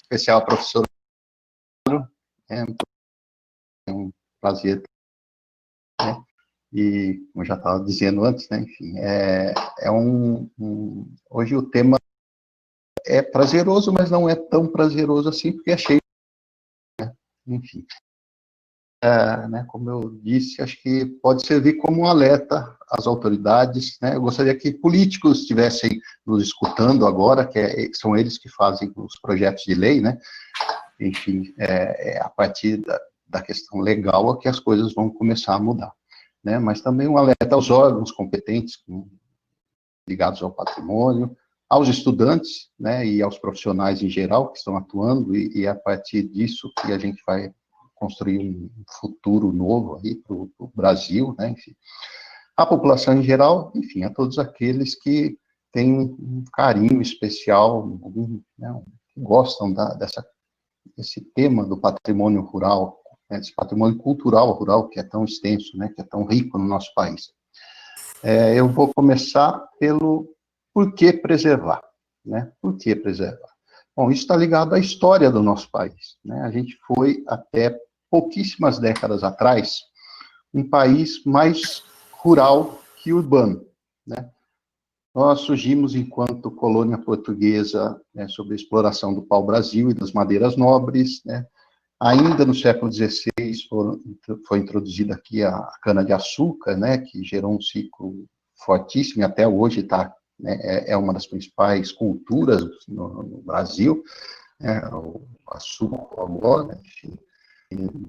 especial professor, é um prazer, né? E, como eu já estava dizendo antes, né, enfim, hoje o tema é prazeroso, mas não é tão prazeroso assim, porque é cheio, né? Enfim. Né, como eu disse, acho que pode servir como um alerta às autoridades, né? Eu gostaria que políticos estivessem nos escutando agora, que são eles que fazem os projetos de lei, né? Enfim, a partir da questão legal é que as coisas vão começar a mudar, né? Mas também um alerta aos órgãos competentes ligados ao patrimônio, aos estudantes, né, e aos profissionais em geral que estão atuando, e a partir disso que a gente vai construir um futuro novo aí para o Brasil, né, enfim. A população em geral, enfim, a todos aqueles que têm um carinho especial, né, que gostam desse tema do patrimônio rural, né, esse patrimônio cultural rural que é tão extenso, né, que é tão rico no nosso país. Eu vou começar pelo por que preservar, né? Por que preservar? Bom, isso está ligado à história do nosso país, né? A gente foi, até pouquíssimas décadas atrás, um país mais rural que urbano, né? Nós surgimos enquanto colônia portuguesa, né, sob a exploração do pau-brasil e das madeiras nobres, né? Ainda no século XVI foi introduzida aqui a cana-de-açúcar, né, que gerou um ciclo fortíssimo, e até hoje né, é uma das principais culturas no Brasil, né, o açúcar, agora, enfim.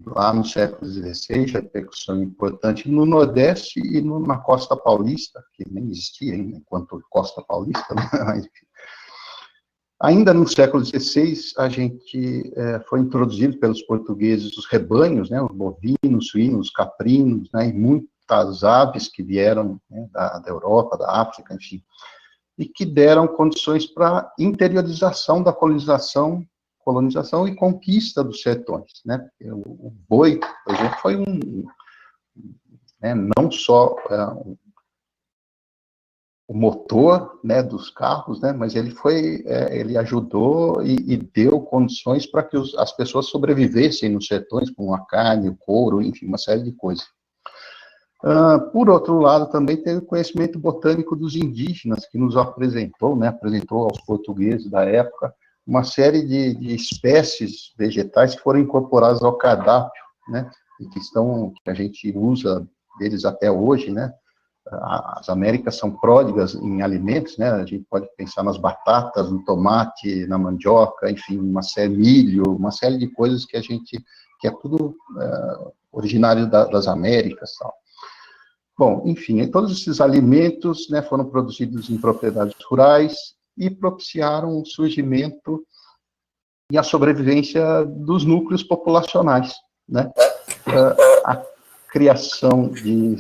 Lá no século XVI, a repercussão importante no Nordeste e na Costa Paulista, que nem existia ainda enquanto Costa Paulista, mas, enfim. Ainda no século XVI, a gente foi introduzido pelos portugueses os rebanhos, né, os bovinos, suínos, caprinos, né, e muitas aves que vieram, né, da Europa, da África, enfim, e que deram condições para interiorização da colonização e conquista dos sertões, né? O boi, por exemplo, foi né, não só o motor, né, dos carros, né, mas ele ajudou e deu condições para que as pessoas sobrevivessem nos sertões, com a carne, o couro, enfim, uma série de coisas. Por outro lado, também teve o conhecimento botânico dos indígenas, que nos apresentou, né, apresentou aos portugueses da época, uma série de espécies vegetais que foram incorporadas ao cardápio, né, e que a gente usa deles até hoje, né. As Américas são pródigas em alimentos, né? A gente pode pensar nas batatas, no tomate, na mandioca, enfim, milho, uma série de coisas que é tudo originário das Américas, tal. Bom, enfim, todos esses alimentos, né, foram produzidos em propriedades rurais e propiciaram o surgimento e a sobrevivência dos núcleos populacionais, né? A criação de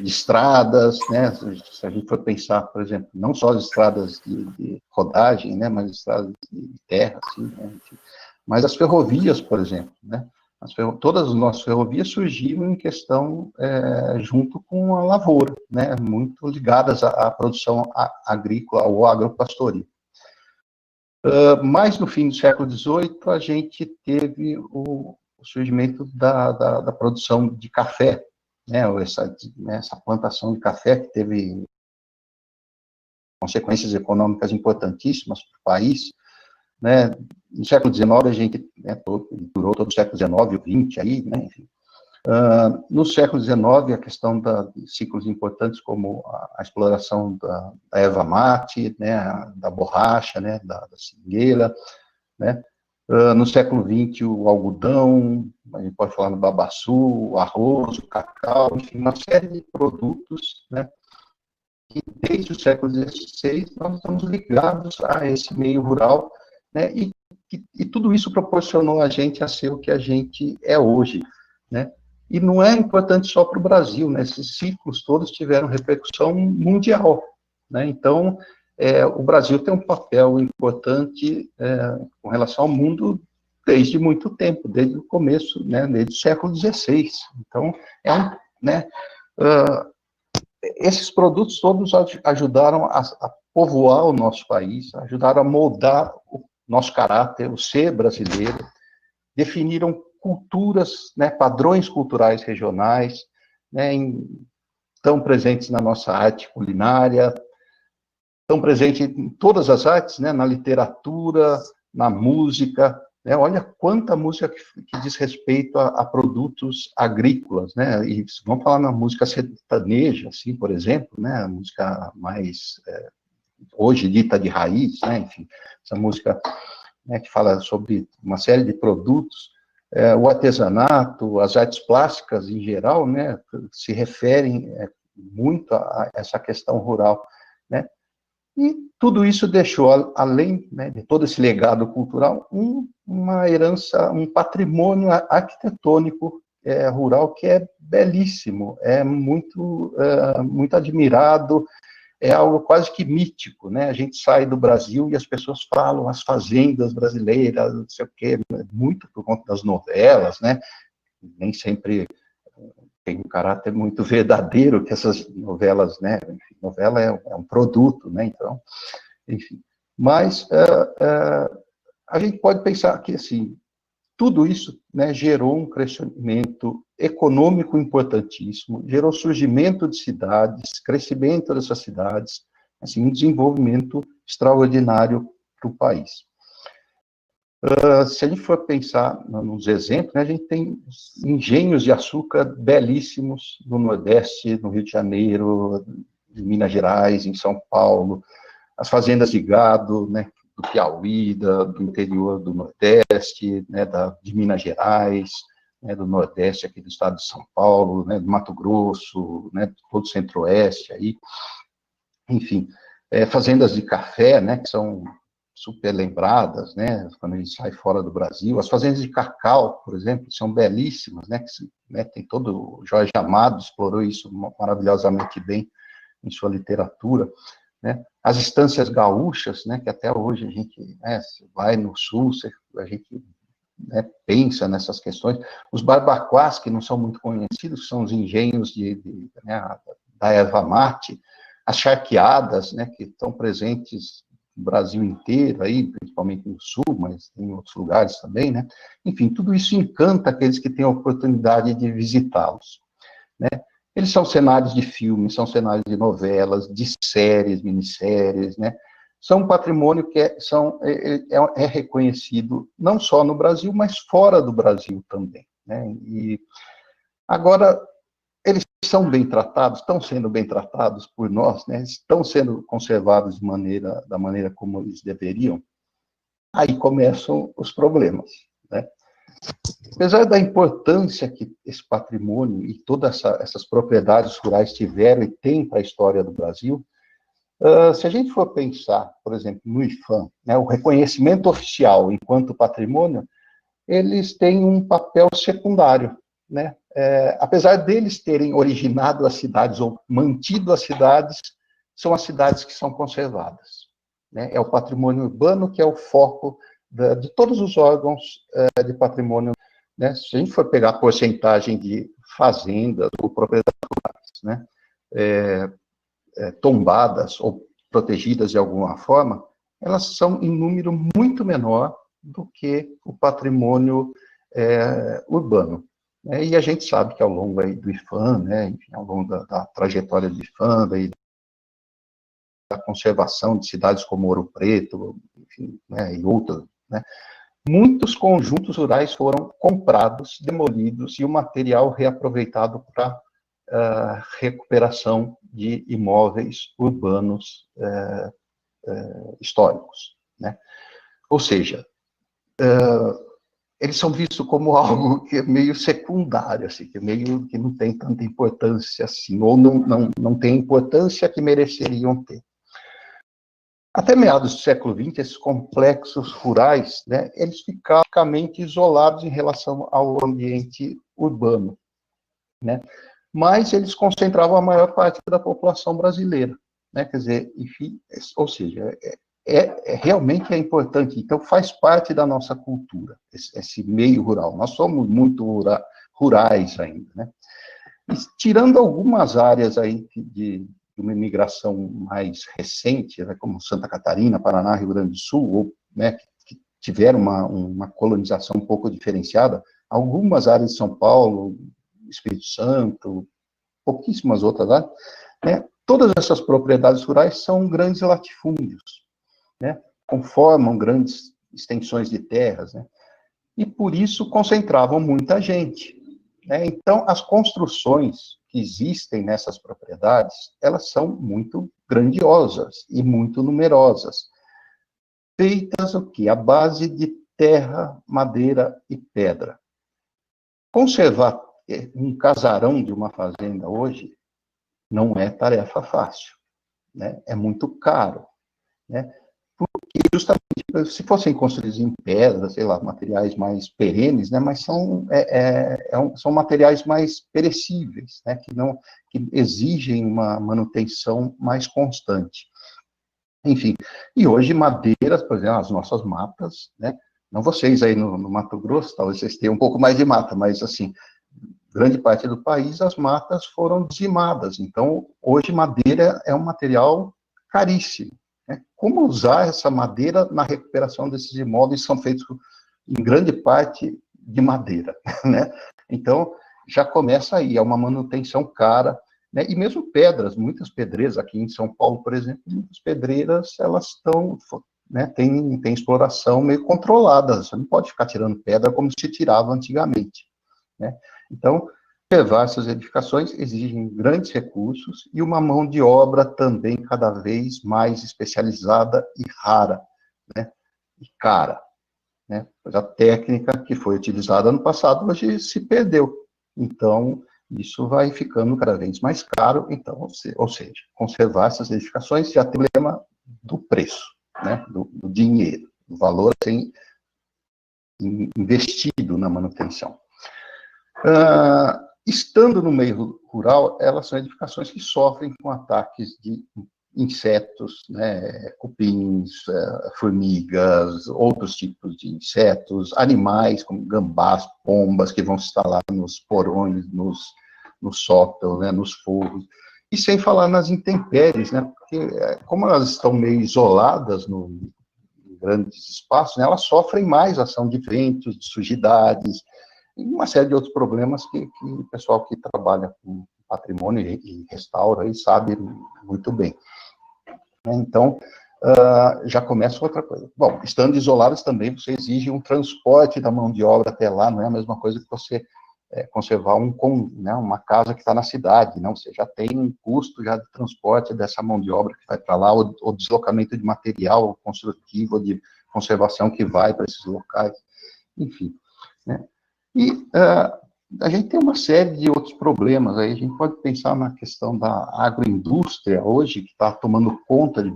estradas, né? Se a gente for pensar, por exemplo, não só as estradas de rodagem, né, mas estradas de terra, assim, né, mas as ferrovias, por exemplo, né? Todas as nossas ferrovias surgiram em questão junto com a lavoura, né? Muito ligadas à produção agrícola, ao agropastoril. Mas no fim do século XVIII, a gente teve o surgimento da produção de café, né, essa plantação de café que teve consequências econômicas importantíssimas para o país, né. No século XIX, a gente, né, durou todo o século XIX, o XX, aí, né, enfim. No século XIX, a questão de ciclos importantes como a exploração da erva mate, né, da borracha, né, da seringueira, né. No século XX, o algodão, a gente pode falar no babaçu, o arroz, o cacau, enfim, uma série de produtos, né, que desde o século XVI nós estamos ligados a esse meio rural, né, e tudo isso proporcionou a gente a ser o que a gente é hoje, né. E não é importante só para o Brasil, né, esses ciclos todos tiveram repercussão mundial, né, então o Brasil tem um papel importante com relação ao mundo desde muito tempo, desde o começo, né, desde o século XVI. Então, né, esses produtos todos ajudaram a povoar o nosso país, ajudaram a moldar nosso caráter, o ser brasileiro, definiram culturas, né, padrões culturais regionais, né, estão presentes na nossa arte culinária, estão presentes em todas as artes, né, na literatura, na música, né, olha quanta música que diz respeito a produtos agrícolas, né, e vamos falar na música sertaneja, assim, por exemplo, né, a música mais, hoje dita de raiz, né, enfim, essa música, né, que fala sobre uma série de produtos, o artesanato, as artes plásticas em geral, né, se referem muito a essa questão rural, né, e tudo isso deixou, além, né, de todo esse legado cultural, uma herança, um patrimônio arquitetônico rural que é belíssimo, é muito admirado, é algo quase que mítico, né? A gente sai do Brasil e as pessoas falam as fazendas brasileiras, não sei o quê, muito por conta das novelas, né? Nem sempre tem um caráter muito verdadeiro que essas novelas, né? Enfim, novela é um produto, né? Então, enfim. Mas a gente pode pensar que, assim, tudo isso, né, gerou um crescimento econômico importantíssimo, gerou surgimento de cidades, crescimento dessas cidades, assim, um desenvolvimento extraordinário para o país. Se a gente for pensar nos exemplos, né, a gente tem engenhos de açúcar belíssimos no Nordeste, no Rio de Janeiro, em Minas Gerais, em São Paulo, as fazendas de gado, né, do Piauí, do interior do Nordeste, né, de Minas Gerais, né, do Nordeste aqui do estado de São Paulo, né, do Mato Grosso, né, todo o Centro-Oeste aí, enfim, fazendas de café, né, que são super lembradas, né, quando a gente sai fora do Brasil, as fazendas de cacau, por exemplo, são belíssimas, né, tem todo, o Jorge Amado explorou isso maravilhosamente bem em sua literatura, né? As estâncias gaúchas, né, que até hoje a gente, né, vai no sul, a gente, né, pensa nessas questões. Os barbacoás, que não são muito conhecidos, são os engenhos né, da erva mate, as charqueadas, né, que estão presentes no Brasil inteiro, aí, principalmente no sul, mas em outros lugares também, né? Enfim, tudo isso encanta aqueles que têm a oportunidade de visitá-los, né? Eles são cenários de filmes, são cenários de novelas, de séries, minisséries, né? São um patrimônio que é reconhecido não só no Brasil, mas fora do Brasil também, né? E agora, eles são bem tratados, estão sendo bem tratados por nós, né? Estão sendo conservados da maneira como eles deveriam. Aí começam os problemas, né? Apesar da importância que esse patrimônio e todas essas propriedades rurais tiveram e têm para a história do Brasil, se a gente for pensar, por exemplo, no IPHAN, né, o reconhecimento oficial enquanto patrimônio, eles têm um papel secundário, né? Apesar deles terem originado as cidades ou mantido as cidades, são as cidades que são conservadas, né? É o patrimônio urbano que é o foco de todos os órgãos de patrimônio, né? Se a gente for pegar a porcentagem de fazendas ou propriedades, né, tombadas ou protegidas de alguma forma, elas são em número muito menor do que o patrimônio urbano. Né? E a gente sabe que ao longo aí do IPHAN, né, enfim, ao longo da trajetória do IPHAN, daí, da conservação de cidades como Ouro Preto, enfim, né, e outras, né, muitos conjuntos rurais foram comprados, demolidos e o material reaproveitado para recuperação de imóveis urbanos históricos, né? Ou seja, eles são vistos como algo que é meio secundário, assim, que não tem tanta importância assim, ou não tem a importância que mereceriam ter. Até meados do século XX, esses complexos rurais, né, eles ficaram praticamente isolados em relação ao ambiente urbano, né? Mas eles concentravam a maior parte da população brasileira, né? Quer dizer, enfim, ou seja, realmente é importante, então faz parte da nossa cultura, esse meio rural. Nós somos muito rurais ainda, né? E, tirando algumas áreas aí de uma imigração mais recente, né, como Santa Catarina, Paraná, Rio Grande do Sul, ou, né, que tiveram uma colonização um pouco diferenciada. Algumas áreas de São Paulo, Espírito Santo, pouquíssimas outras áreas, né, todas essas propriedades rurais são grandes latifúndios, né, conformam grandes extensões de terras, né, e por isso concentravam muita gente, né. Então, as construções que existem nessas propriedades, elas são muito grandiosas e muito numerosas, feitas o quê? À base de terra, madeira e pedra. Conservar um casarão de uma fazenda hoje não é tarefa fácil, né? É muito caro, né? Porque justamente se fossem construídos em pedra, sei lá, materiais mais perenes, né? Mas são materiais mais perecíveis, né? Que exigem uma manutenção mais constante. Enfim, e hoje madeiras, por exemplo, as nossas matas, né? Não vocês aí no Mato Grosso, talvez vocês tenham um pouco mais de mata, mas assim, grande parte do país as matas foram dizimadas. Então, hoje madeira é um material caríssimo, né? Como usar essa madeira na recuperação desses imóveis que são feitos em grande parte de madeira, né? Então, já começa aí, é uma manutenção cara, né? E mesmo pedras, muitas pedreiras aqui em São Paulo, por exemplo, muitas pedreiras, elas estão, né, tem exploração meio controlada, você não pode ficar tirando pedra como se tirava antigamente, né? Então, preservar essas edificações exigem grandes recursos e uma mão de obra também cada vez mais especializada e rara, né? E cara, né? Pois a técnica que foi utilizada no passado hoje se perdeu. Então, isso vai ficando cada vez mais caro. Então, ou seja, conservar essas edificações já tem o problema do preço, né? Do dinheiro, do valor a ser investido na manutenção. Estando no meio rural, elas são edificações que sofrem com ataques de insetos, né, cupins, formigas, outros tipos de insetos, animais como gambás, pombas, que vão se instalar nos porões, nos sótãos, né, nos forros, e sem falar nas intempéries, né, porque como elas estão meio isoladas em grandes espaços, né, elas sofrem mais ação de ventos, de sujidades, e uma série de outros problemas que o pessoal que trabalha com patrimônio e restaura aí sabe muito bem. Então, já começa outra coisa. Bom, estando isolados também, você exige um transporte da mão de obra até lá, não é a mesma coisa que você conservar uma casa que está na cidade, não, você já tem um custo já de transporte dessa mão de obra que vai para lá, ou deslocamento de material construtivo, de conservação que vai para esses locais, enfim, né? E a gente tem uma série de outros problemas aí, a gente pode pensar na questão da agroindústria hoje, que está tomando conta de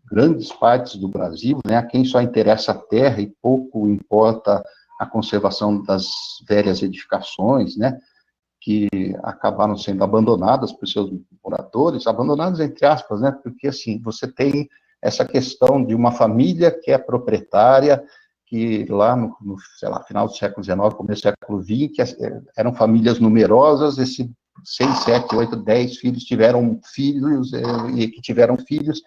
grandes partes do Brasil, né? A quem só interessa a terra e pouco importa a conservação das velhas edificações, né? Que acabaram sendo abandonadas por seus moradores, abandonadas entre aspas, né? Porque, assim, você tem essa questão de uma família que é proprietária, que lá no sei lá, final do século XIX, começo do século XX, eram famílias numerosas, 6, 7, 8, 10 filhos tiveram filhos, e que tiveram filhos,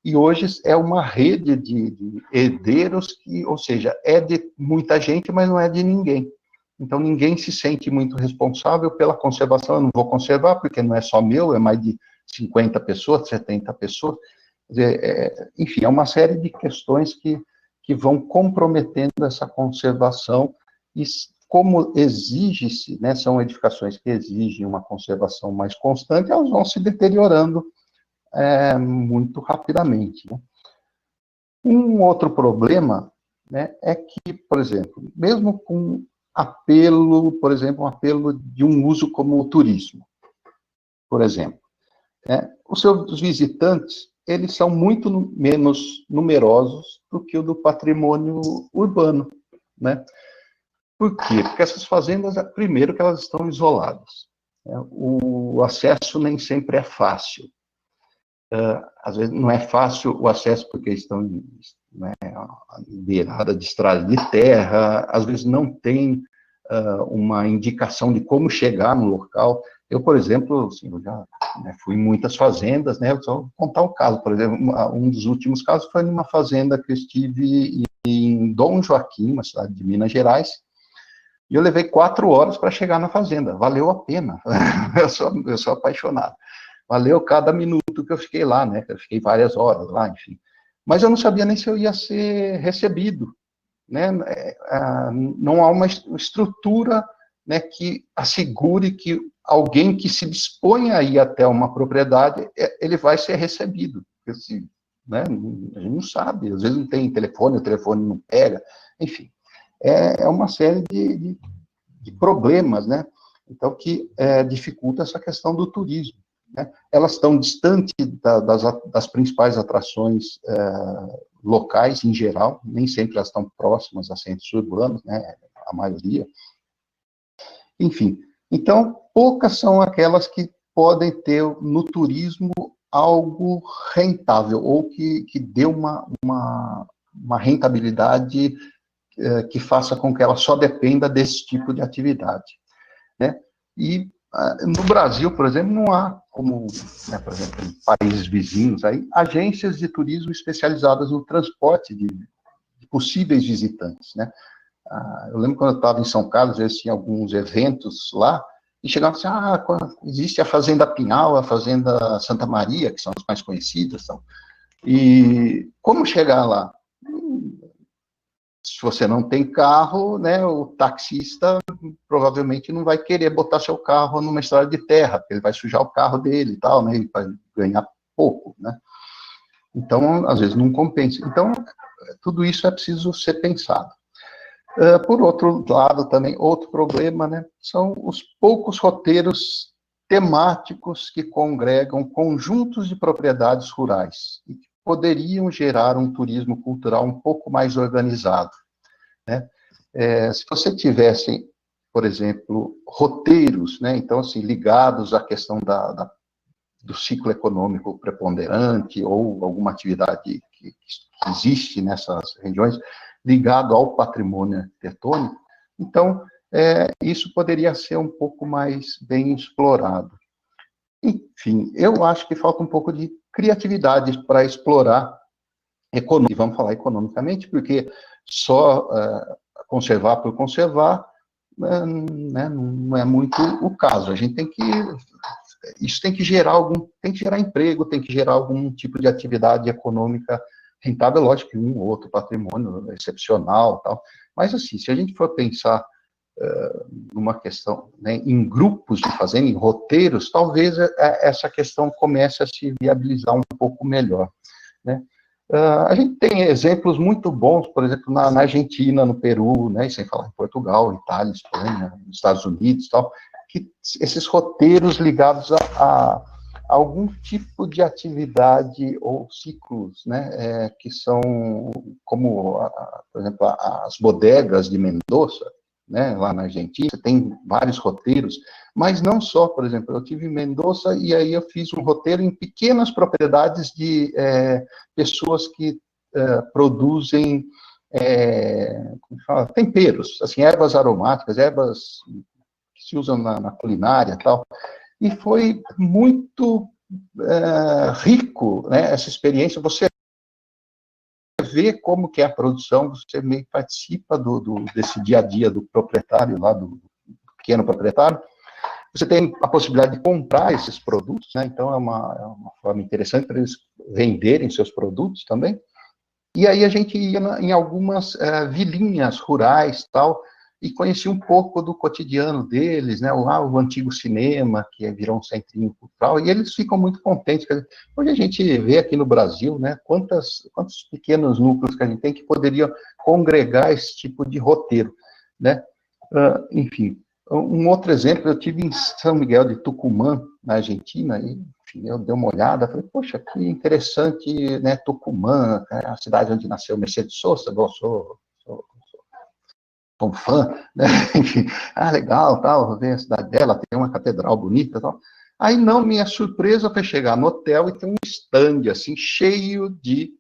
e hoje é uma rede de herdeiros, ou seja, é de muita gente, mas não é de ninguém. Então, ninguém se sente muito responsável pela conservação. Eu não vou conservar, porque não é só meu, é mais de 50 pessoas, 70 pessoas. Enfim, é uma série de questões que vão comprometendo essa conservação, e como exige-se, né, são edificações que exigem uma conservação mais constante, elas vão se deteriorando muito rapidamente, né? Um outro problema, né, é que, por exemplo, mesmo com apelo, por exemplo, um apelo de um uso como o turismo, por exemplo, né, os seus visitantes, eles são muito menos numerosos do que o do patrimônio urbano, né? Por quê? Porque essas fazendas, primeiro que elas estão isoladas, né? O acesso nem sempre é fácil. Às vezes não é fácil o acesso porque estão, né, beirada de estrada de terra, às vezes não tem uma indicação de como chegar no local. Eu, por exemplo, assim, eu já, né, fui em muitas fazendas, né? Eu só vou contar um caso, por exemplo, um dos últimos casos foi numa fazenda que eu estive em Dom Joaquim, uma cidade de Minas Gerais, e eu levei 4 horas para chegar na fazenda. Valeu a pena. Eu sou apaixonado. Valeu cada minuto que eu fiquei lá, né? Eu fiquei várias horas lá, enfim. Mas eu não sabia nem se eu ia ser recebido, né? Não há uma estrutura, né, que assegure que alguém que se dispõe a ir até uma propriedade, ele vai ser recebido. Assim, né? A gente não sabe, às vezes não tem telefone, o telefone não pega, enfim. É uma série de problemas, né? Então, que dificulta essa questão do turismo. Né? Elas estão distantes das principais atrações locais, em geral, nem sempre elas estão próximas a centros urbanos, né? A maioria. Enfim, então, poucas são aquelas que podem ter no turismo algo rentável, ou que dê uma rentabilidade que faça com que ela só dependa desse tipo de atividade, né? E no Brasil, por exemplo, não há, como, né, por exemplo, em países vizinhos, aí, agências de turismo especializadas no transporte de possíveis visitantes, né? Eu lembro quando eu estava em São Carlos, às vezes tinha alguns eventos lá, e chegava assim, existe a Fazenda Pinhal, a Fazenda Santa Maria, que são as mais conhecidas, são. E como chegar lá? Se você não tem carro, né, o taxista provavelmente não vai querer botar seu carro numa estrada de terra, porque ele vai sujar o carro dele e tal, né, ele vai ganhar pouco, né. Então, às vezes, não compensa. Então, tudo isso é preciso ser pensado. Por outro lado, também, outro problema, né, são os poucos roteiros temáticos que congregam conjuntos de propriedades rurais e que poderiam gerar um turismo cultural um pouco mais organizado, né? Se você tivesse, por exemplo, roteiros, né, então, assim, ligados à questão do ciclo econômico preponderante ou alguma atividade que existe nessas regiões, ligado ao patrimônio arquitetônico, então, isso poderia ser um pouco mais bem explorado. Enfim, eu acho que falta um pouco de criatividade para explorar vamos falar economicamente, porque só conservar por conservar, né, não é muito o caso. A gente isso tem que gerar emprego, tem que gerar algum tipo de atividade econômica rentável, lógico que um ou outro patrimônio excepcional, tal. Mas assim, se a gente for pensar numa questão, né, em grupos de fazenda, em roteiros, talvez essa questão comece a se viabilizar um pouco melhor, né? A gente tem exemplos muito bons, por exemplo, na Argentina, no Peru, né, e sem falar em Portugal, Itália, Espanha, Estados Unidos, tal, que esses roteiros ligados a algum tipo de atividade ou ciclos, né, que são como, por exemplo, as bodegas de Mendoza, né, lá na Argentina, tem vários roteiros, mas não só, por exemplo, eu tive em Mendoza e aí eu fiz um roteiro em pequenas propriedades de pessoas que produzem como fala, temperos, assim, ervas aromáticas, ervas que se usam na culinária e tal, e foi muito rico, né, essa experiência, você vê como que é a produção, você meio que participa desse dia a dia do proprietário lá, do pequeno proprietário. Você tem a possibilidade de comprar esses produtos, né? Então é uma forma interessante para eles venderem seus produtos também. E aí a gente ia em algumas vilinhas rurais, tal, e conhecia um pouco do cotidiano deles, né? Lá o antigo cinema, que virou um centrinho cultural, e eles ficam muito contentes. Hoje a gente vê aqui no Brasil, né? Quantos pequenos núcleos que a gente tem que poderiam congregar esse tipo de roteiro, né? Enfim, um outro exemplo, eu tive em São Miguel de Tucumã, na Argentina, e enfim, eu dei uma olhada, falei, poxa, que interessante, né, Tucumã, a cidade onde nasceu Mercedes Sosa, eu sou um fã, né, enfim, legal, tal, vou ver a cidade dela, tem uma catedral bonita, tal. Aí, não, minha surpresa foi chegar no hotel e tem um stand, assim, cheio de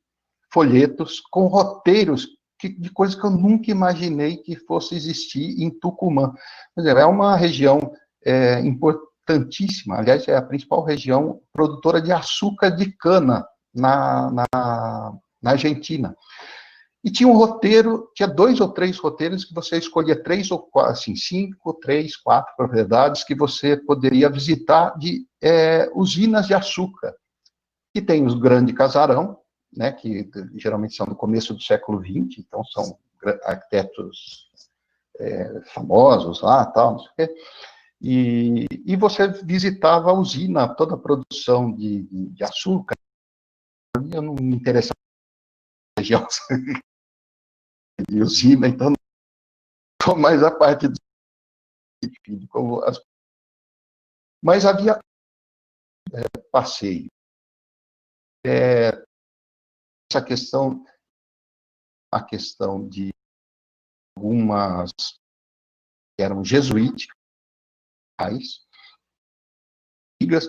folhetos com roteiros de coisas que eu nunca imaginei que fosse existir em Tucumã. Quer dizer, é uma região importantíssima, aliás, é a principal região produtora de açúcar de cana na Argentina. E tinha um roteiro, tinha 2 ou 3 roteiros que você escolhia 3 ou 4, assim, 5, 3, 4 propriedades que você poderia visitar de usinas de açúcar. E tem os Grande Casarão, né, que geralmente são do começo do século XX, então são arquitetos famosos lá, tal, não sei o quê. E você visitava a usina, toda a produção de açúcar. Eu não me interessava em região de usina, então não mais a parte do como as... Mas havia passeio. Essa questão, a questão de algumas que eram jesuíticas,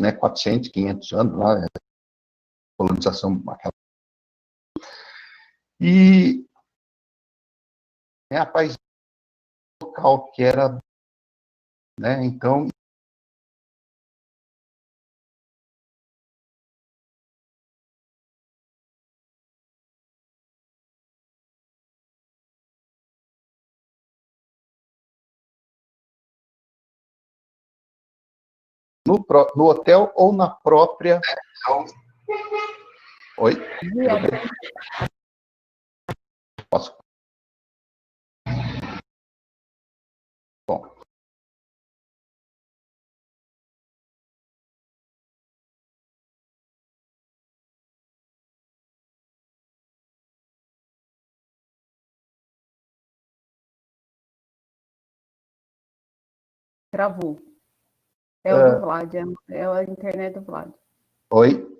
né, 400, 500 anos lá, colonização aquela. E a paisagem local que era, né, então no hotel ou na própria... Oi? Posso? Bom. Travou. É o do Vlad, é a internet do Vlad. Oi?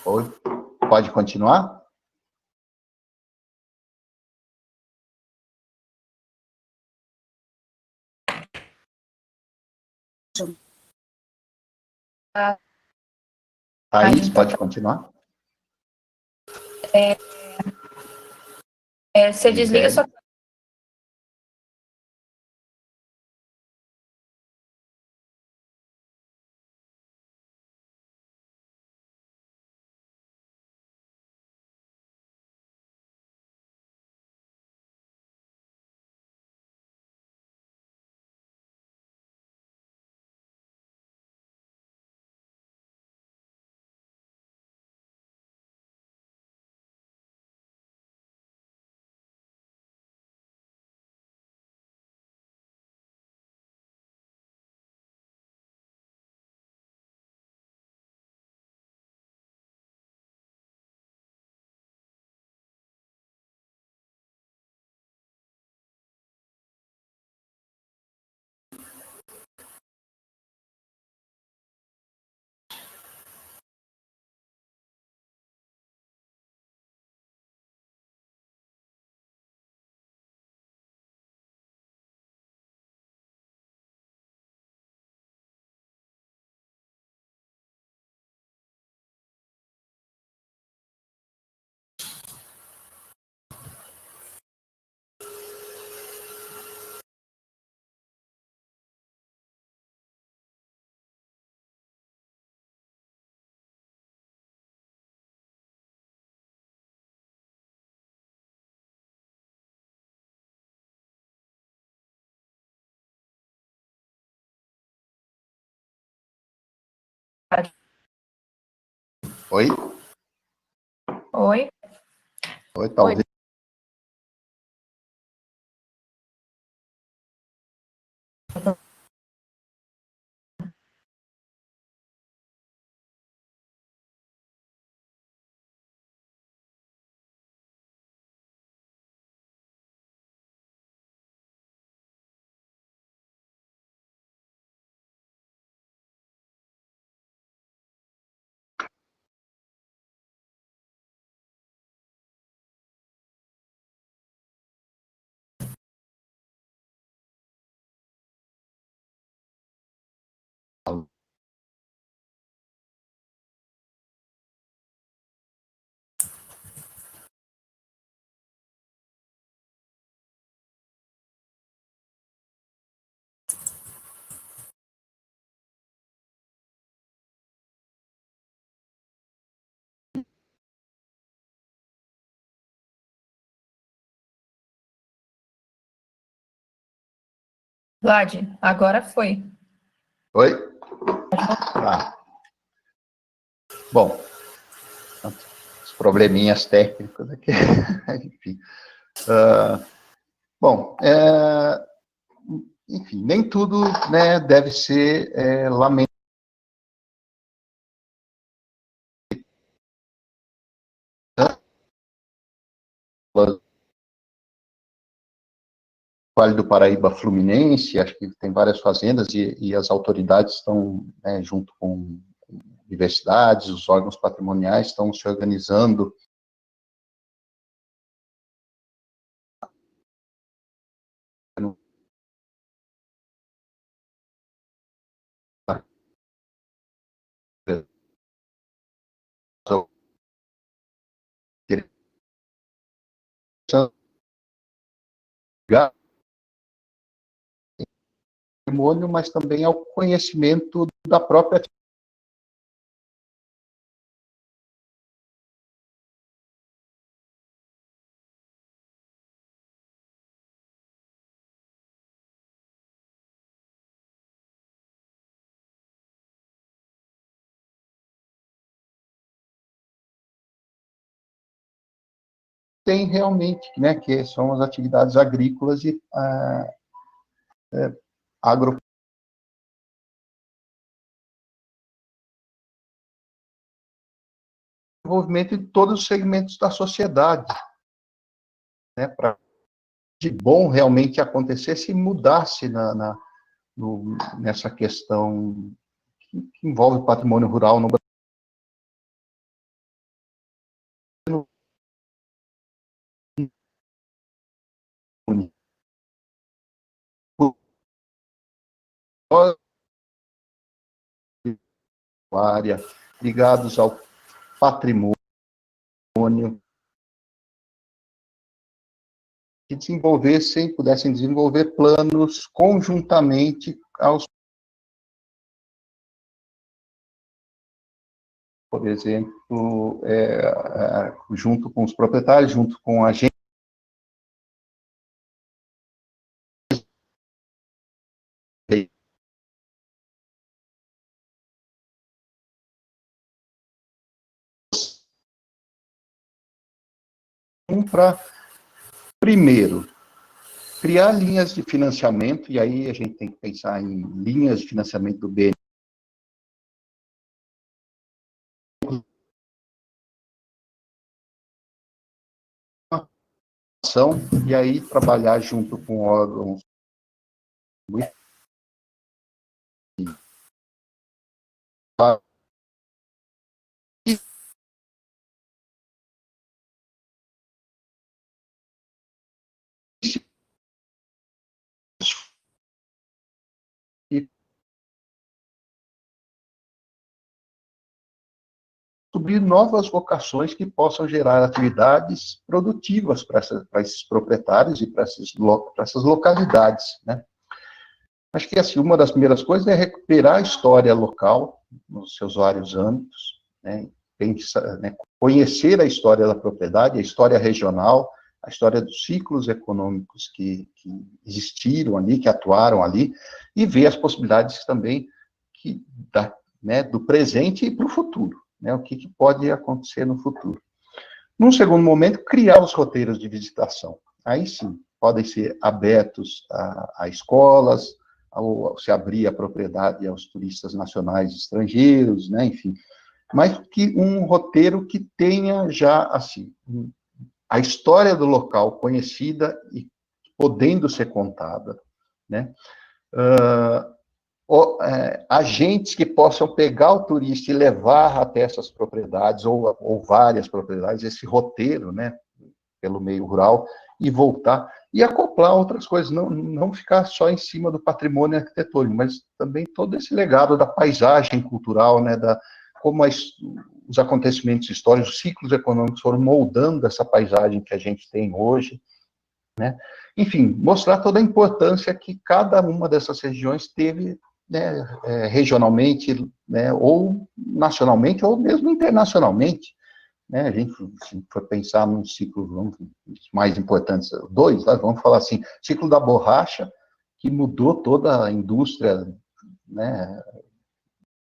Oi? Pode continuar? Thaís, pode continuar? Você desliga sua... Oi? Oi? Oi, talvez. Vlad, agora foi. Oi? Ah. Bom, os probleminhas técnicos aqui, enfim. Bom, enfim, nem tudo, né, deve ser lamentável. Vale do Paraíba Fluminense, acho que tem várias fazendas e as autoridades estão, né, junto com universidades, os órgãos patrimoniais estão se organizando patrimônio, mas também ao conhecimento da própria. Tem realmente, né, que são as atividades agrícolas e agro desenvolvimento de todos os segmentos da sociedade, né, para de bom realmente acontecesse e mudasse nessa questão que envolve o patrimônio rural no Brasil, área, ligados ao patrimônio, que desenvolvessem, pudessem desenvolver planos conjuntamente aos, por exemplo, junto com os proprietários, junto com a gente, para, primeiro, criar linhas de financiamento, e aí a gente tem que pensar em linhas de financiamento do BNDES, e aí trabalhar junto com órgãos e descobrir novas vocações que possam gerar atividades produtivas para esses proprietários e para essas localidades, né? Acho que assim, uma das primeiras coisas é recuperar a história local nos seus vários âmbitos, né? Pensar, né? Conhecer a história da propriedade, a história regional, a história dos ciclos econômicos que existiram ali, que atuaram ali, e ver as possibilidades também né, do presente e para o futuro, né? O que pode acontecer no futuro. Num segundo momento, criar os roteiros de visitação. Aí sim, podem ser abertos a escolas, ao se abrir a propriedade aos turistas nacionais e estrangeiros, né, enfim, mas que um roteiro que tenha já, assim, a história do local conhecida e podendo ser contada, né, agentes que possam pegar o turista e levar até essas propriedades, ou várias propriedades, esse roteiro, né, pelo meio rural, e voltar, e acoplar outras coisas, não ficar só em cima do patrimônio arquitetônico, mas também todo esse legado da paisagem cultural, né, como os acontecimentos históricos, os ciclos econômicos foram moldando essa paisagem que a gente tem hoje, né, enfim, mostrar toda a importância que cada uma dessas regiões teve, né, regionalmente, né, ou nacionalmente, ou mesmo internacionalmente, né, a gente, se for pensar num ciclo mais importante, dois, vamos falar assim, ciclo da borracha, que mudou toda a indústria, né,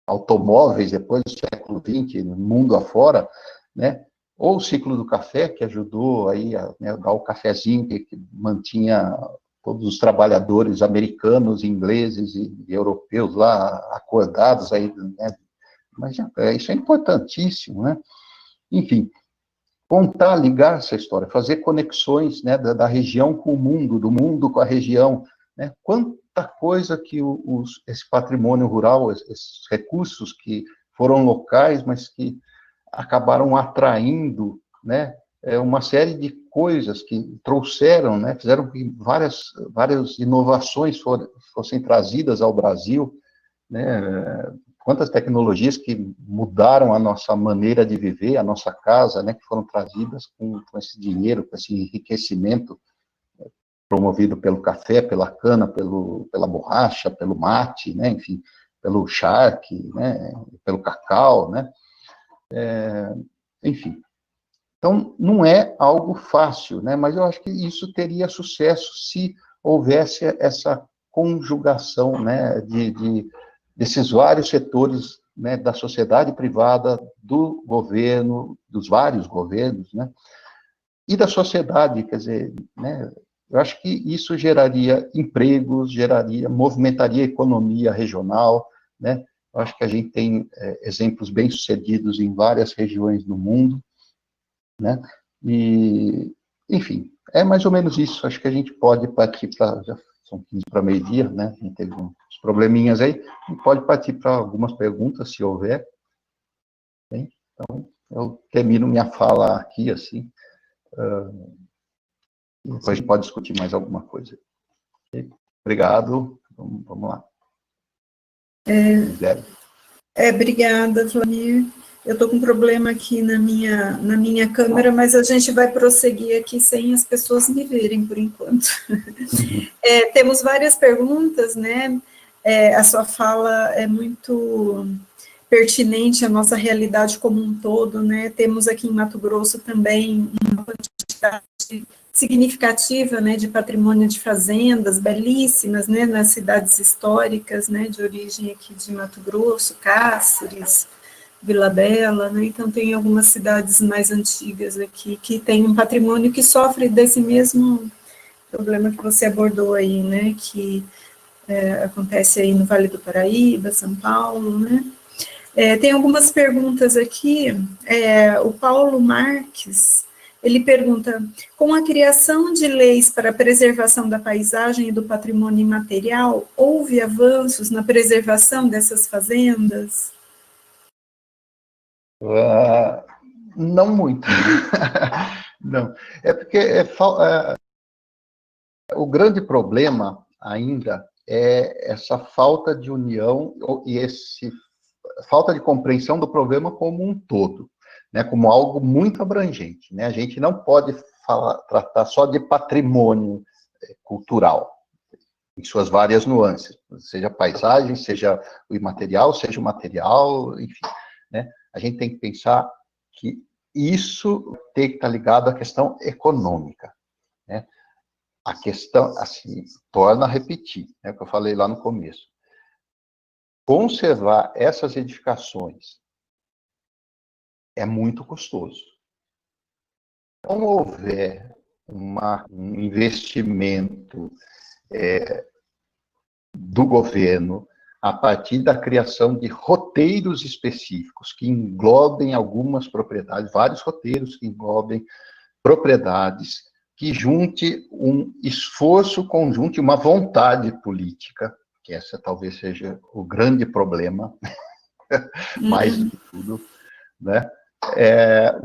automóveis depois do século XX, mundo afora, né? Ou o ciclo do café, que ajudou aí a, né, dar o cafezinho que mantinha todos os trabalhadores americanos, ingleses e europeus lá acordados aí, né? Mas isso é importantíssimo, né? Enfim, contar, ligar essa história, fazer conexões, né, da região com o mundo, do mundo com a região, né? Quanta coisa que esse patrimônio rural, esses recursos que foram locais, mas que acabaram atraindo, né, uma série de coisas que trouxeram, né, fizeram que várias inovações fossem trazidas ao Brasil, né, quantas tecnologias que mudaram a nossa maneira de viver, a nossa casa, né, que foram trazidas com esse dinheiro, com esse enriquecimento promovido pelo café, pela cana, pela borracha, pelo mate, né, enfim, pelo charque, né, pelo cacau, né, enfim. Então, não é algo fácil, né, mas eu acho que isso teria sucesso se houvesse essa conjugação, né, desses vários setores, né, da sociedade privada, do governo, dos vários governos, né, e da sociedade, quer dizer, né, eu acho que isso geraria empregos, movimentaria a economia regional, né, eu acho que a gente tem exemplos bem-sucedidos em várias regiões do mundo, né, e, enfim, é mais ou menos isso, acho que a gente pode partir para, já são 15 para meio-dia, né, a gente teve uns probleminhas aí, a gente pode partir para algumas perguntas, se houver, bem, então, eu termino minha fala aqui, assim, depois a gente pode discutir mais alguma coisa. Obrigado. Vamos lá. Obrigada, Vlamir. Eu estou com um problema aqui na minha câmera, mas a gente vai prosseguir aqui sem as pessoas me verem, por enquanto. Temos várias perguntas, né? A sua fala é muito pertinente à nossa realidade como um todo, né? Temos aqui em Mato Grosso também uma quantidade significativa, né, de patrimônio de fazendas belíssimas, né, nas cidades históricas, né, de origem aqui de Mato Grosso, Cáceres, Vila Bela, né, então tem algumas cidades mais antigas aqui que tem um patrimônio que sofre desse mesmo problema que você abordou aí, né, que acontece aí no Vale do Paraíba, São Paulo, né. Tem algumas perguntas aqui, o Paulo Marques, ele pergunta, com a criação de leis para a preservação da paisagem e do patrimônio imaterial, houve avanços na preservação dessas fazendas? Não muito. Não. É porque o grande problema ainda é essa falta de união e falta de compreensão do problema como um todo, né, como algo muito abrangente, né? A gente não pode tratar só de patrimônio cultural, em suas várias nuances, seja paisagem, seja o imaterial, seja o material, enfim, né? A gente tem que pensar que isso tem que estar ligado à questão econômica, né? A questão, assim, torna a repetir, né, o que eu falei lá no começo. Conservar essas edificações é muito custoso. Se não houver um investimento do governo a partir da criação de roteiros específicos que englobem algumas propriedades, vários roteiros que englobem propriedades, que junte um esforço conjunto e uma vontade política, que essa talvez seja o grande problema, mais do que tudo, né?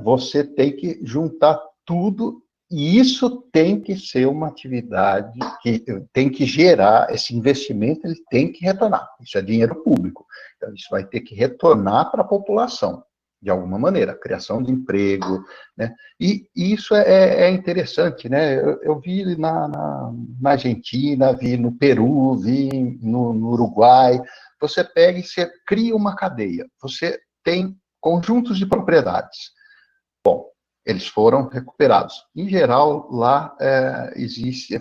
Você tem que juntar tudo, e isso tem que ser uma atividade que tem que gerar, esse investimento ele tem que retornar, isso é dinheiro público, então isso vai ter que retornar para a população, de alguma maneira, criação de emprego, né? E isso é interessante, né? Eu vi na Argentina, vi no Peru, vi no Uruguai, você pega e você cria uma cadeia, você tem conjuntos de propriedades. Bom, eles foram recuperados. Em geral, lá existe,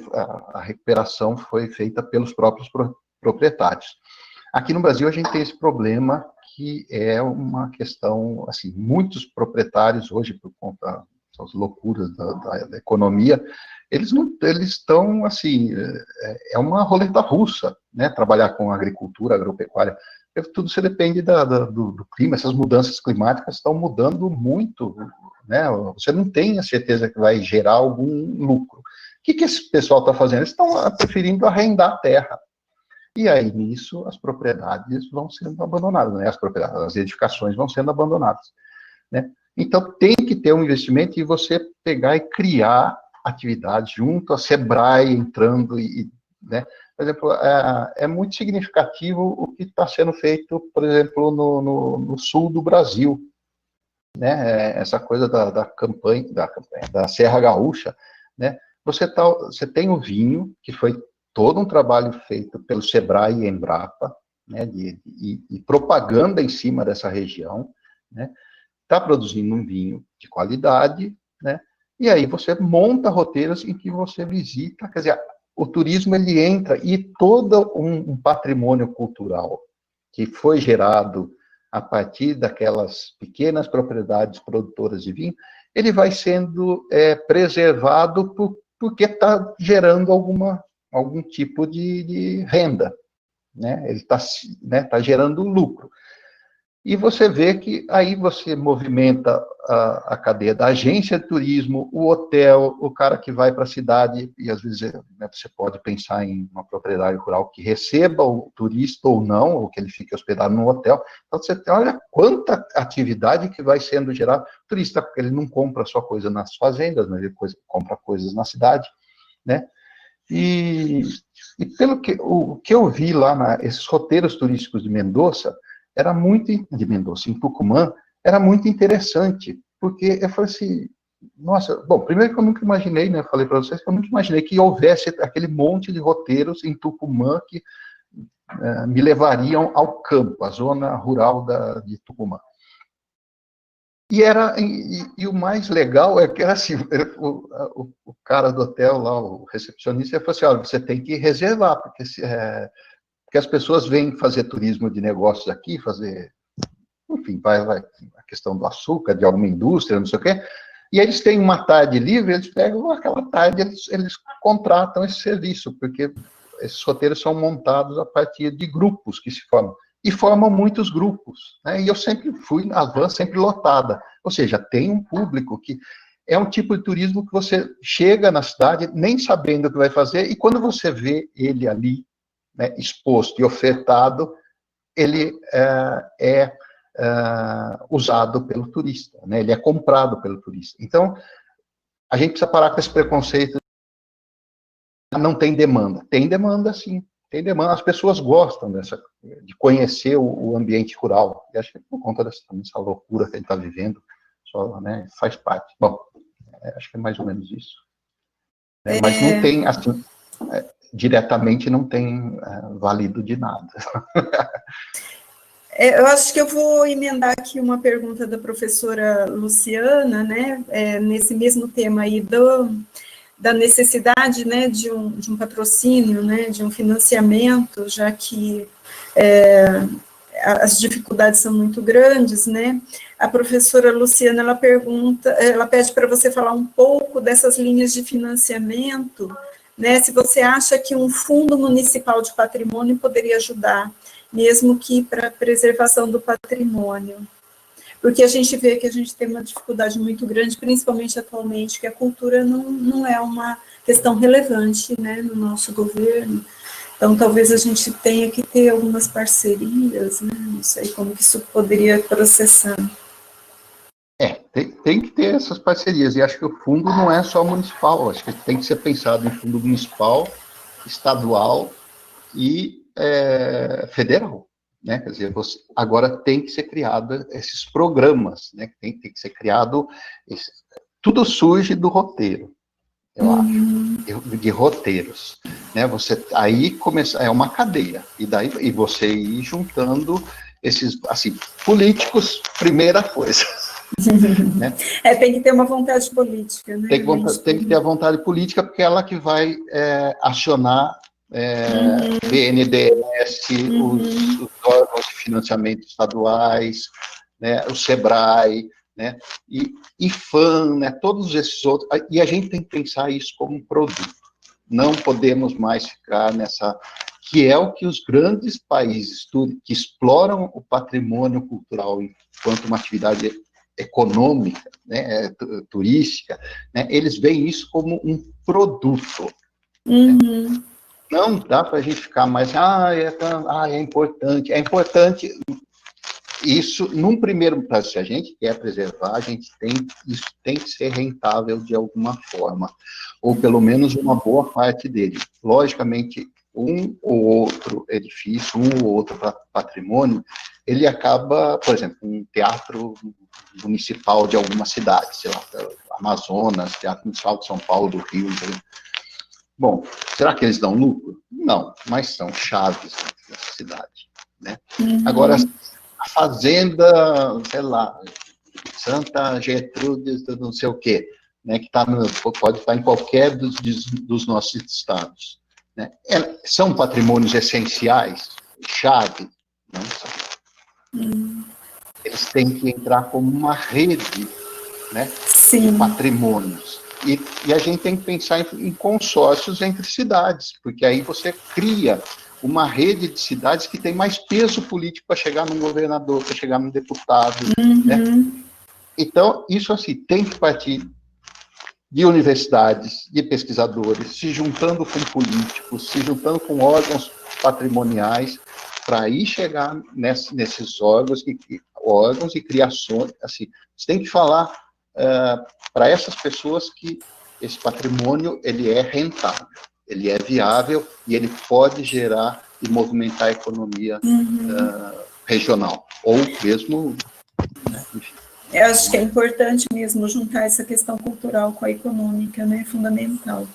a recuperação foi feita pelos próprios proprietários. Aqui no Brasil, a gente tem esse problema, que é uma questão, assim, muitos proprietários hoje, por conta das loucuras da economia, eles estão, assim, é uma roleta russa, né, trabalhar com agricultura, agropecuária. Tudo se depende do clima, essas mudanças climáticas estão mudando muito, né? Você não tem a certeza que vai gerar algum lucro. O que esse pessoal está fazendo? Eles estão preferindo arrendar a terra. E aí, nisso, as propriedades vão sendo abandonadas, né? As edificações vão sendo abandonadas, né? Então, tem que ter um investimento e você pegar e criar atividades junto a Sebrae entrando né? Por exemplo, é muito significativo o que está sendo feito, por exemplo, no sul do Brasil, né? Essa coisa da campanha, da Serra Gaúcha, né? Você tem o vinho, que foi todo um trabalho feito pelo Sebrae e Embrapa, né? E propaganda em cima dessa região, né? Está produzindo um vinho de qualidade, né? E aí você monta roteiros em que você visita, quer dizer, o turismo ele entra e todo um patrimônio cultural que foi gerado a partir daquelas pequenas propriedades produtoras de vinho, ele vai sendo preservado porque está gerando algum tipo de renda, né? Ele está, né, tá gerando lucro. E você vê que aí você movimenta a cadeia da agência de turismo, o hotel, o cara que vai para a cidade, e às vezes, né, você pode pensar em uma propriedade rural que receba o turista ou não, ou que ele fique hospedado no hotel. Então, você tem, olha quanta atividade que vai sendo gerada. O turista, porque ele não compra só coisa nas fazendas, mas ele compra coisas na cidade, né? E pelo o que eu vi lá, esses roteiros turísticos de Mendoza, em Tucumã, era muito interessante, porque eu falei assim, nossa, bom, primeiro que eu nunca imaginei, né, falei para vocês que eu nunca imaginei que houvesse aquele monte de roteiros em Tucumã que me levariam ao campo, à zona rural de Tucumã. E o mais legal é que era assim, o cara do hotel lá, o recepcionista, ele falou assim, olha, você tem que reservar, porque as pessoas vêm fazer turismo de negócios aqui, enfim, vai a questão do açúcar, de alguma indústria, não sei o quê, e eles têm uma tarde livre, eles pegam aquela tarde, eles contratam esse serviço, porque esses roteiros são montados a partir de grupos que se formam, e formam muitos grupos, né? E eu sempre fui na van, sempre lotada, ou seja, tem um público que é um tipo de turismo que você chega na cidade nem sabendo o que vai fazer, e quando você vê ele ali, né, exposto e ofertado, ele é usado pelo turista, né? Ele é comprado pelo turista. Então, a gente precisa parar com esse preconceito. Não tem demanda. Tem demanda, sim. Tem demanda. As pessoas gostam de conhecer o ambiente rural. E acho que por conta dessa loucura que a gente está vivendo, só, né, faz parte. Bom, acho que é mais ou menos isso. Mas não tem, assim... diretamente não tem valido de nada. Eu acho que eu vou emendar aqui uma pergunta da professora Luciana, né, nesse mesmo tema aí da necessidade, né, de um patrocínio, né, de um financiamento, já que as dificuldades são muito grandes, né. A professora Luciana, ela pede para você falar um pouco dessas linhas de financiamento, né, se você acha que um fundo municipal de patrimônio poderia ajudar, mesmo que para a preservação do patrimônio. Porque a gente vê que a gente tem uma dificuldade muito grande, principalmente atualmente, que a cultura não é uma questão relevante, né, no nosso governo. Então, talvez a gente tenha que ter algumas parcerias, né, não sei como que isso poderia processar. Tem que ter essas parcerias, e acho que o fundo não é só municipal, acho que tem que ser pensado em fundo municipal, estadual e federal, né? Quer dizer, agora tem que ser criado esses programas, né? Tem que ser criado, tudo surge do roteiro, eu acho, de roteiros, né? Aí começa, é uma cadeia, e você ir juntando esses, assim, políticos, primeira coisa. Né? Tem que ter uma vontade política, né? Tem que ter a vontade política, porque é ela que vai acionar BNDES, os órgãos de financiamento estaduais, né, o SEBRAE, né, e IFAM, né, todos esses outros, e a gente tem que pensar isso como um produto. Não podemos mais ficar nessa... que é o que os grandes países que exploram o patrimônio cultural enquanto uma atividade econômica, né, turística, né, eles veem isso como um produto. Né? Não dá para a gente ficar mais, é importante. É importante, isso, num primeiro passo, se a gente quer preservar, isso tem que ser rentável de alguma forma, ou pelo menos uma boa parte dele. Logicamente, um ou outro edifício, um ou outro patrimônio, ele acaba, por exemplo, um teatro municipal de alguma cidade, sei lá, Amazonas, Teatro Municipal de São Paulo, do Rio. Bom, será que eles dão lucro? Não, mas são chaves dessa cidade, né? Agora, a fazenda, sei lá, Santa Gertrudes, não sei o quê, né, que pode estar em qualquer dos nossos estados, né? São patrimônios essenciais, chave, não são. Eles têm que entrar como uma rede, né, de patrimônios. E a gente tem que pensar em consórcios entre cidades, porque aí você cria uma rede de cidades que tem mais peso político para chegar num governador, para chegar num deputado, né? Então, isso assim, tem que partir de universidades, de pesquisadores, se juntando com políticos, se juntando com órgãos patrimoniais, para aí chegar nesses órgãos e criações, assim, você tem que falar para essas pessoas que esse patrimônio, ele é rentável, ele é viável e ele pode gerar e movimentar a economia regional, ou mesmo, né, enfim. Eu acho que é importante mesmo juntar essa questão cultural com a econômica, né, fundamental.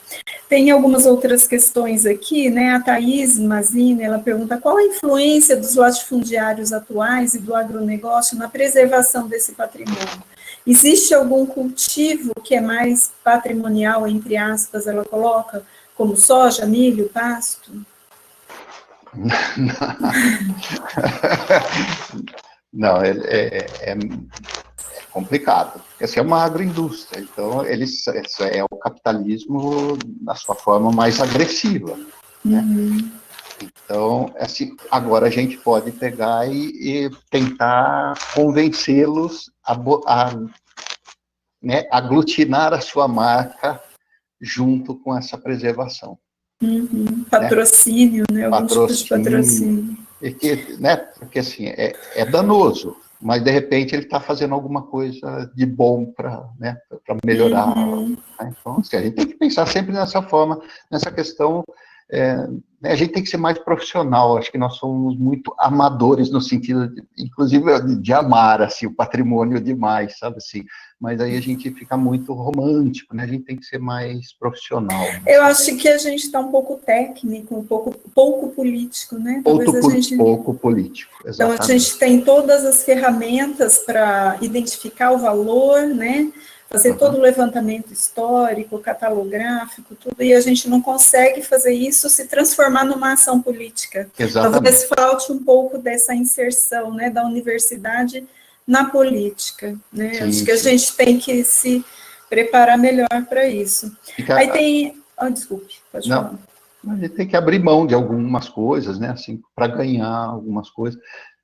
Tem algumas outras questões aqui, né, a Thaís Mazini, ela pergunta qual a influência dos latifundiários atuais e do agronegócio na preservação desse patrimônio. Existe algum cultivo que é mais patrimonial, entre aspas, ela coloca, como soja, milho, pasto? Não, é complicado. Essa é uma agroindústria, então é o capitalismo na sua forma mais agressiva. Né? Então, assim, agora a gente pode pegar e tentar convencê-los né, aglutinar a sua marca junto com essa preservação. Patrocínio, né? Algum tipo de patrocínio. Porque assim, é danoso, mas de repente ele está fazendo alguma coisa de bom para, né, melhorar. Né? Então, assim, a gente tem que pensar sempre nessa forma, nessa questão. A gente tem que ser mais profissional. Acho que nós somos muito amadores no sentido, inclusive, de amar assim, o patrimônio demais, sabe assim? Mas aí a gente fica muito romântico, né? A gente tem que ser mais profissional. Eu acho que a gente está um pouco técnico, um pouco político, né? Pouco político, exatamente. Então, a gente tem todas as ferramentas para identificar o valor, né? Fazer todo o levantamento histórico, catalográfico, tudo, e a gente não consegue fazer isso se transformar numa ação política. Exatamente. Talvez falte um pouco dessa inserção, né, da universidade na política, né? Sim, acho que a gente tem que se preparar melhor para isso. Aí tem... desculpe, pode falar. A gente tem que abrir mão de algumas coisas, né, assim, para ganhar algumas coisas.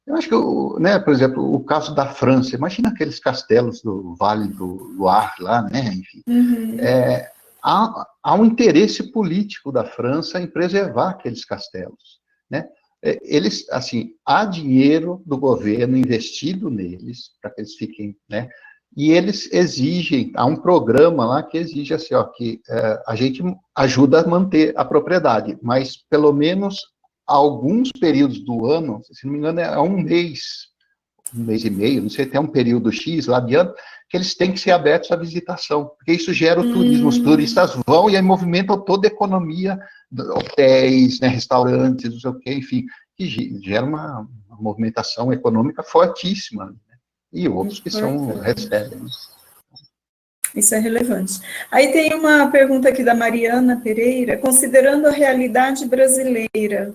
Eu acho que, né, por exemplo, o caso da França, imagina aqueles castelos do Vale do Loire lá, né, enfim. Há um interesse político da França em preservar aqueles castelos, né. Eles, assim, há dinheiro do governo investido neles, para que eles fiquem, né, e eles exigem, há um programa lá que exige, assim, ó, que a gente ajuda a manter a propriedade, mas pelo menos alguns períodos do ano, se não me engano, é um mês e meio, não sei, tem um período X lá de ano, que eles têm que ser abertos à visitação, porque isso gera o turismo, os turistas vão e aí movimentam toda a economia, hotéis, né, restaurantes, não sei o quê, enfim, que gera uma movimentação econômica fortíssima. Né? e outros que recebem. Isso é relevante. Aí tem uma pergunta aqui da Mariana Pereira, considerando a realidade brasileira,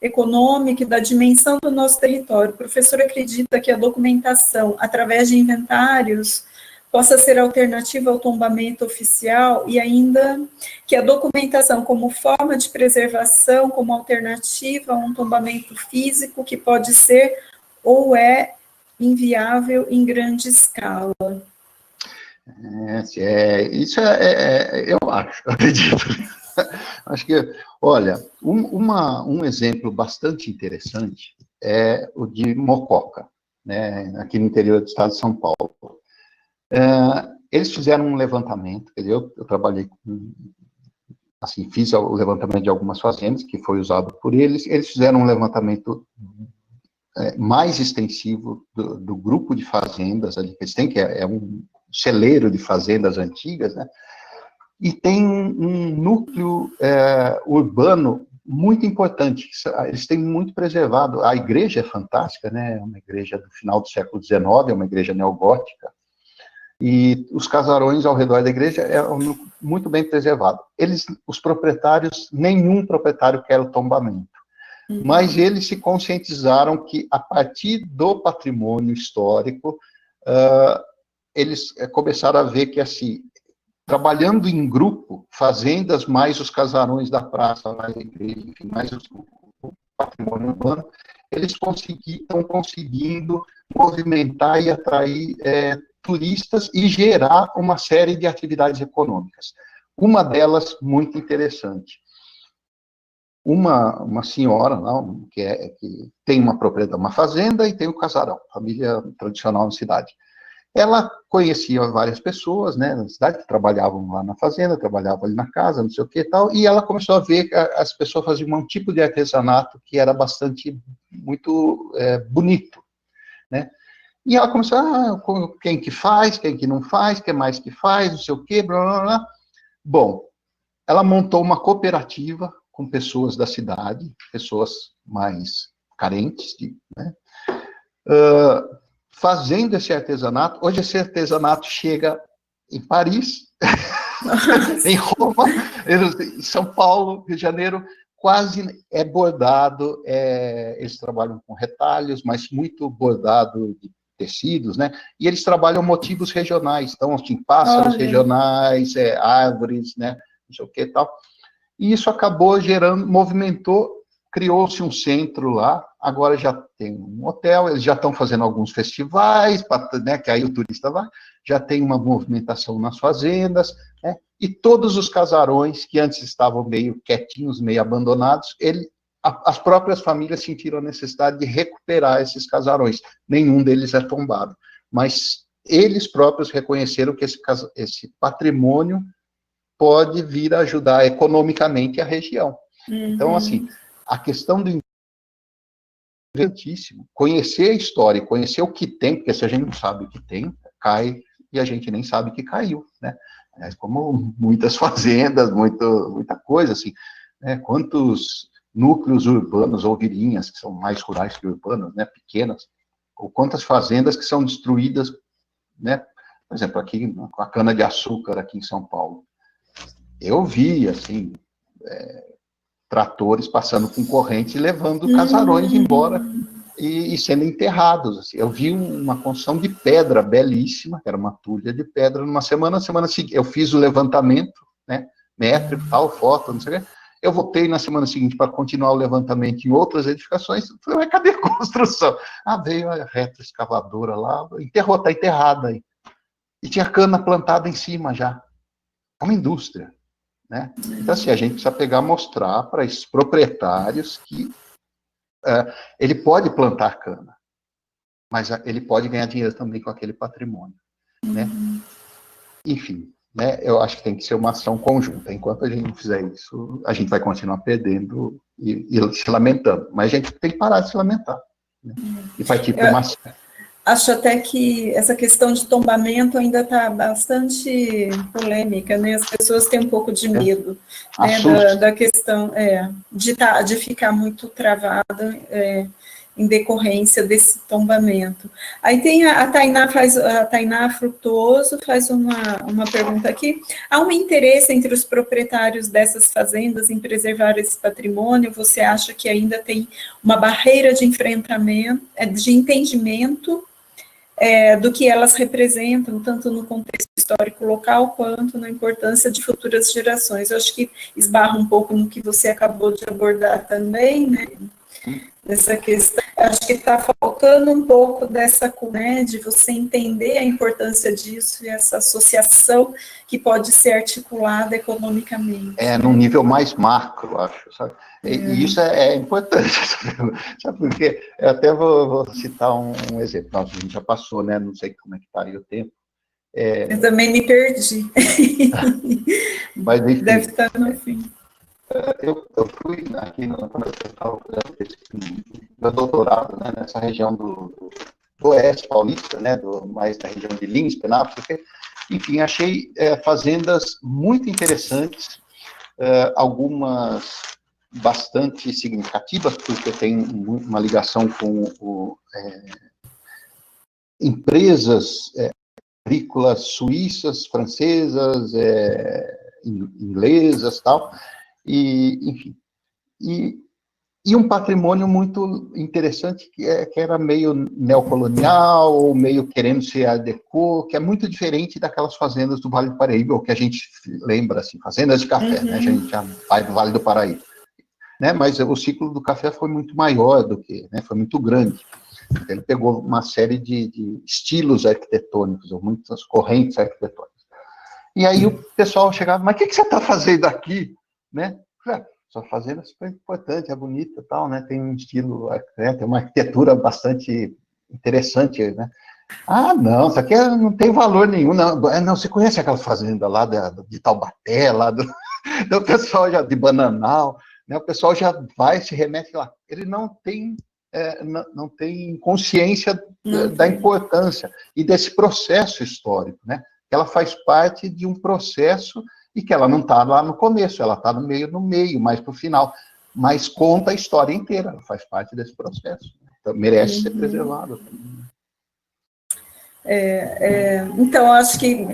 econômica e da dimensão do nosso território, o professor acredita que a documentação, através de inventários, possa ser alternativa ao tombamento oficial e ainda que a documentação como forma de preservação, como alternativa a um tombamento físico que pode ser ou é inviável em grande escala? Eu acho, acredito. Acho que, olha, um exemplo bastante interessante é o de Mococa, né, aqui no interior do estado de São Paulo. Eles fizeram um levantamento, quer dizer, eu trabalhei assim, fiz o levantamento de algumas fazendas, que foi usado por eles fizeram um levantamento mais extensivo do grupo de fazendas ali, que eles têm, que é um celeiro de fazendas antigas, né? E tem um núcleo urbano muito importante, eles têm muito preservado. A igreja é fantástica, né? É uma igreja do final do século XIX, é uma igreja neogótica, e os casarões ao redor da igreja é muito bem preservado. Os proprietários, nenhum proprietário quer o tombamento, mas eles se conscientizaram que, a partir do patrimônio histórico, eles começaram a ver que, assim, trabalhando em grupo, fazendas mais os casarões da praça, mais a igreja, enfim, mais o patrimônio urbano, eles estão conseguindo movimentar e atrair turistas e gerar uma série de atividades econômicas. Uma delas, muito interessante. Uma senhora lá, que tem uma propriedade, uma fazenda, e tem o casarão, família tradicional na cidade. Ela conhecia várias pessoas, né, na cidade, que trabalhavam lá na fazenda, trabalhavam ali na casa, não sei o que e tal, e ela começou a ver que as pessoas faziam um tipo de artesanato que era muito bonito, né? E ela começou, quem que faz, quem que não faz, quem mais que faz, não sei o que, blá, blá, blá. Bom, ela montou uma cooperativa com pessoas da cidade, pessoas mais carentes, né? Fazendo esse artesanato. Hoje esse artesanato chega em Paris, em Roma, em São Paulo, Rio de Janeiro, quase é bordado, eles trabalham com retalhos, mas muito bordado de tecidos, né? E eles trabalham motivos regionais, então, assim, pássaros regionais, árvores, né? Não sei o que e tal. E isso acabou movimentou, criou-se um centro lá, agora já tem um hotel, eles já estão fazendo alguns festivais, né, que aí o turista vai, já tem uma movimentação nas fazendas, né, e todos os casarões que antes estavam meio quietinhos, meio abandonados, as próprias famílias sentiram a necessidade de recuperar esses casarões. Nenhum deles é tombado, mas eles próprios reconheceram que esse patrimônio pode vir a ajudar economicamente a região. Então, assim, a questão do importantíssimo, conhecer a história, conhecer o que tem, porque se a gente não sabe o que tem, cai, e a gente nem sabe que caiu, né? Como muitas fazendas, muita coisa, assim, né? Quantos núcleos urbanos ou vilinhas, que são mais rurais que urbanos, né, pequenas, ou quantas fazendas que são destruídas, né? Por exemplo, aqui, com a cana-de-açúcar aqui em São Paulo. Eu vi, assim, tratores passando com corrente e levando casarões embora e sendo enterrados. Assim. Eu vi uma construção de pedra belíssima, que era uma tulha de pedra, numa semana seguinte. Eu fiz o levantamento, né, métrico, tal, foto, não sei o quê. Eu voltei na semana seguinte para continuar o levantamento em outras edificações. Falei, mas cadê a construção? Veio a retroescavadora lá, enterrou, está enterrada aí. E tinha cana plantada em cima já. É uma indústria. Né? Então, assim, a gente precisa mostrar para esses proprietários que ele pode plantar cana, mas ele pode ganhar dinheiro também com aquele patrimônio. Né? Enfim, né, eu acho que tem que ser uma ação conjunta. Enquanto a gente não fizer isso, a gente vai continuar perdendo e se lamentando. Mas a gente tem que parar de se lamentar, né? E partir para uma ação. Acho até que essa questão de tombamento ainda está bastante polêmica, né? As pessoas têm um pouco de medo, né? da questão de ficar muito travada. em decorrência desse tombamento. Aí tem a Tainá Frutuoso faz uma pergunta aqui. Há um interesse entre os proprietários dessas fazendas em preservar esse patrimônio? Você acha que ainda tem uma barreira de enfrentamento, de entendimento do que elas representam, tanto no contexto histórico local, quanto na importância de futuras gerações? Eu acho que esbarra um pouco no que você acabou de abordar também, né? Dessa questão, acho que está faltando um pouco dessa, né, de você entender a importância disso e essa associação que pode ser articulada economicamente. Num nível mais macro, acho, sabe? E isso é importante, sabe? Porque eu até vou citar um exemplo. Nossa, a gente já passou, né? Não sei como é que estaria o tempo. Eu também me perdi. Mas, enfim, deve estar no fim. Eu fui aqui quando eu estava fazendo meu doutorado, né, nessa região do oeste paulista, né, mais da região de Lins, Penápolis, enfim, achei fazendas muito interessantes, algumas bastante significativas, porque tem uma ligação com empresas agrícolas suíças, francesas, inglesas, tal. E, enfim, e um patrimônio muito interessante, que era meio neocolonial, ou meio querendo ser art déco, que é muito diferente daquelas fazendas do Vale do Paraíba, ou que a gente lembra, assim, fazendas de café, né? A gente já vai do Vale do Paraíba. Né? Mas o ciclo do café foi muito maior do que, né? Foi muito grande. Ele pegou uma série de estilos arquitetônicos, ou muitas correntes arquitetônicas. E aí o pessoal chegava, mas o que você está fazendo aqui? Né? Sua fazenda é super importante, é bonita e tal, né? Tem um estilo, né? Tem uma arquitetura bastante interessante, né? Ah, não, isso aqui não tem valor nenhum, não. Não, você conhece aquela fazenda lá de Taubaté, lá do pessoal já de Bananal, né? O pessoal já vai, se remete lá. Ele não tem consciência da importância e desse processo histórico, né? Ela faz parte de um processo e que ela não está lá no começo, ela está no meio, mais para o final, mas conta a história inteira, ela faz parte desse processo, então merece ser preservada também. Então, acho que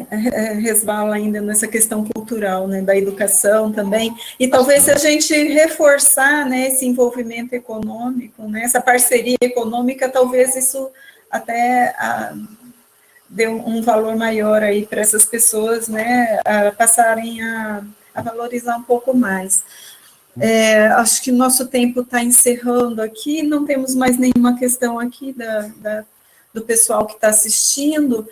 resvala ainda nessa questão cultural, né, da educação também, e talvez se a gente reforçar, né, esse envolvimento econômico, né, essa parceria econômica, talvez isso até dê um valor maior aí para essas pessoas, né, passarem a valorizar um pouco mais. Acho que o nosso tempo está encerrando aqui, não temos mais nenhuma questão aqui do pessoal que está assistindo.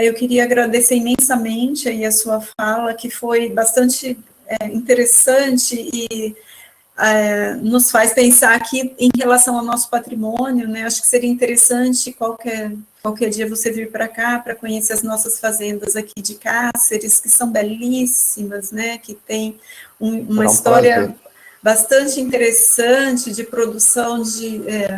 Eu queria agradecer imensamente aí a sua fala, que foi bastante interessante e nos faz pensar aqui em relação ao nosso patrimônio, né? Acho que seria interessante qualquer dia você vir para cá para conhecer as nossas fazendas aqui de Cáceres, que são belíssimas, né? Que tem uma história bastante interessante de produção,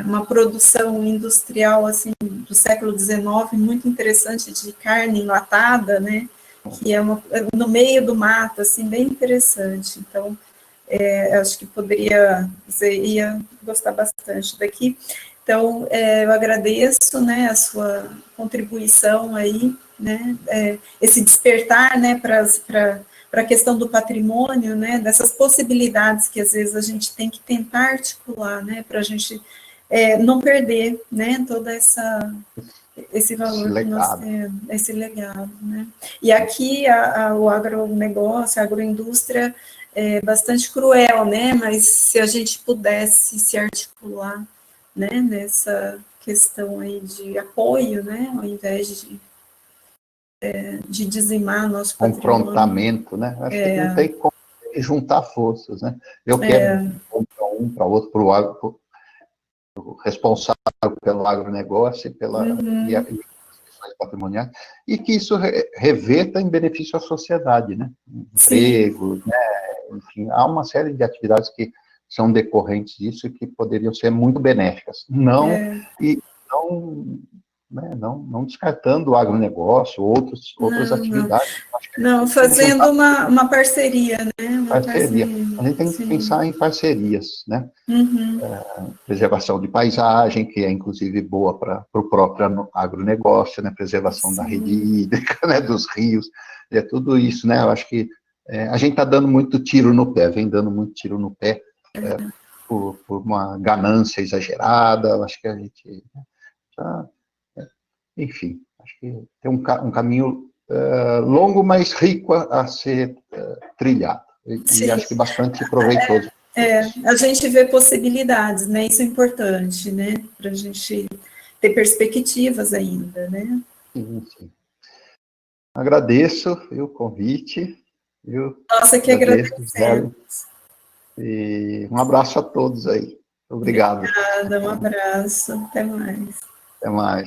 uma produção industrial assim, do século XIX, muito interessante, de carne enlatada, né? Que é no meio do mato, assim, bem interessante. Então, acho que você ia gostar bastante daqui. Então, eu agradeço, né, a sua contribuição aí, né, esse despertar, né, para a questão do patrimônio, né, dessas possibilidades que às vezes a gente tem que tentar articular, né, para a gente não perder, né, toda esse valor que nós temos, esse legado, né. E aqui o agronegócio, a agroindústria é bastante cruel, né, mas se a gente pudesse se articular, né, nessa questão aí de apoio, né, ao invés de dizimar nosso patrimônio. Confrontamento, né? Acho que não tem como juntar forças, né? Eu quero para um, para outro, para o responsável pelo agronegócio e as questões patrimoniais, e que isso reverta em benefício à sociedade, né? Empregos, né? Enfim, há uma série de atividades que são decorrentes disso e que poderiam ser muito benéficas. né, não descartando o agronegócio, outras atividades. Não, fazendo uma parceria, né? Uma parceria. A gente tem que pensar em parcerias, né? Uhum. Preservação de paisagem, que é inclusive boa para o próprio agronegócio, né? Preservação da rede hídrica, né? Dos rios, tudo isso, né? Eu acho que a gente está dando muito tiro no pé, vem dando muito tiro no pé por uma ganância exagerada. Eu acho que a gente enfim, acho que tem um caminho longo, mas rico a ser trilhado. E acho que bastante proveitoso. A gente vê possibilidades, né? Isso é importante, né? Para a gente ter perspectivas ainda, né? Sim, sim. Agradeço o convite. Nossa, que agradecemos. E um abraço a todos aí. Obrigado. Obrigada, um abraço. Até mais. Até mais.